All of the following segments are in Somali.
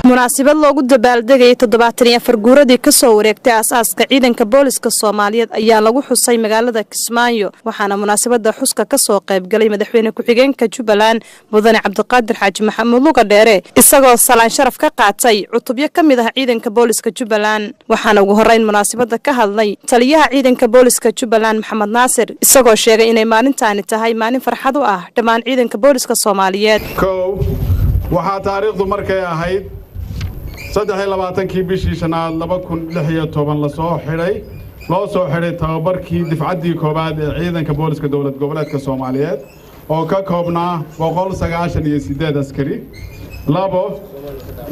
munaasabad loogu dabaaldegay 74 guuradii ka soo wareegtay aasaaska ciidanka booliska Soomaaliyeed ayaa lagu xusay magaalada Kismaayo waxaana munaasabada xuska ka soo qayb galay madaxweyne ku-xigeenka Jubbaland Mudane Cabdiqaadir Xaaji Maxamuud Luga Dheere isagoo salaan sharaf ka qaatay cutubyo kamid ah ciidanka booliska Jubbaland waxaana ugu horeyn munaasabada ka hadlay taliyaha ciidanka booliska Jubbaland Maxamed Naasir isagoo sheegay inay maalintaani tahay maalin farxad u ah dhammaan ciidanka booliska Soomaaliyeed waxaa taariikhdu markay ahayd 23 bishii shanaad 2016 loo soo xiray tababarkii difcadii koobaad ee ciidanka booliska dawlad goboleedka Soomaaliyeed oo ka koobnaa 198 askari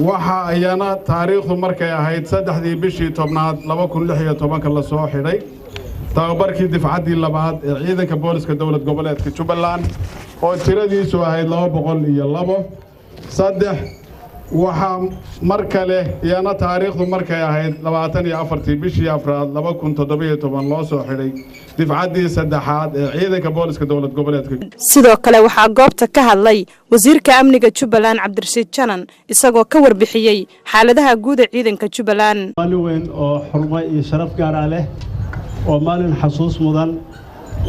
waxa ayana taariikhdu markay ahayd 3 bishii tobnaad 2016 la soo xiray tababarkii difcadii labaad ee ciidanka booliska dawlad goboleedka Jubbaland oo tiradiisu ahayd 202 waxa markale yana taariikhdu markay ahayd 24 bishii afraad 2017 loo soo xiray difcadii saddexaad ee ciidanka booliska dawlad goboleedka sidoo kale waxa goobta ka hadlay wasiirka amniga Jubbaland Cabdirashiid Janan isagoo ka warbixiyay xaaladaha guud ee ciidanka Jubbaland maalin weyn oo xurmo iyo sharaf gaar ah leh oo maalin xasuus mudan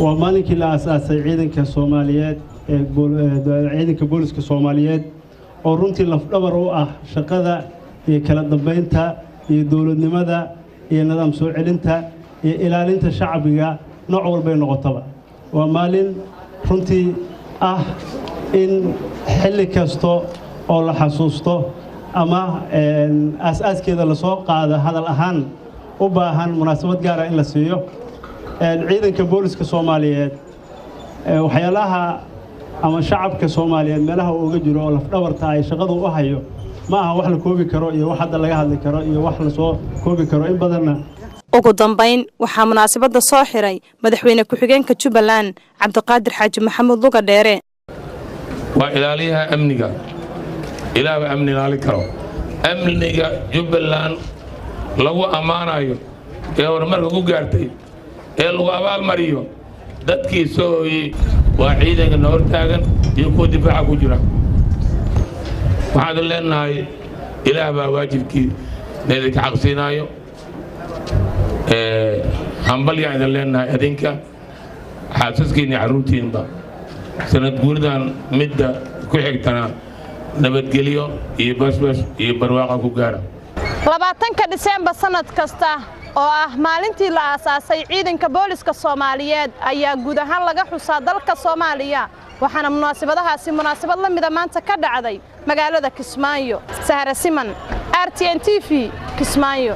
oo maalinkii la aasaasay ciidanka Soomaaliyeed ee ciidanka booliska Soomaaliyeed oo runtii lafdhabar u ah shaqada iyo kala dambeynta iyo dawladnimada iyo nidaam soo celinta iyo ilaalinta shacbiga nooc walba ay noqotaba waa maalin runtii ah in xilli kasto oo la xasuusto ama aasaskeeda la soo qaado hadal ahaan u baahan munaasabad gaar ah in la siiyo ciidanka booliska Soomaaliyeed waxyaalaha ama shacabka Soomaaliyeed meelaha uu uga jiro oo lafdhabarta ay shaqadu u hayo ma aha wax la koobi karo iyo wax hadda laga hadli karo iyo wax la soo koobi karo in badanna ugu dambeyn waxa munaasabada soo xiray madaxweyne ku-xigeenka Jubbaland Cabdiqaadir Xaaji Maxamuud Luga Dheere waa ilaaliyaha amniga ilaaha amni ilaali karo amniga Jubbaland lagu amaanayo ee horumarka ku gaartay ee lagu abaal mariyo dadkii sooyay waa ciidanka noor taagan iyo ku difaaca ku jira waxaan leenahay ilaah baa waajibkii needka xaqsiinayo hambal yaan leenahay adinka xaasaskiina caruurtiinba sanad guuridan midda ku xigtana nabadgeliyo iyo basbas iyo barwaaqo ku gaara 20 Diseembar sanad kasta oo ah maalintii la aasaasay ciidanka booliska Soomaaliyeed ayaa guud ahaan laga xusaa dalka Soomaaliya waxaana munaasabad la mid ah maanta ka dhacday magaalada Kismaayo Sahra Siman RTN TV Kismaayo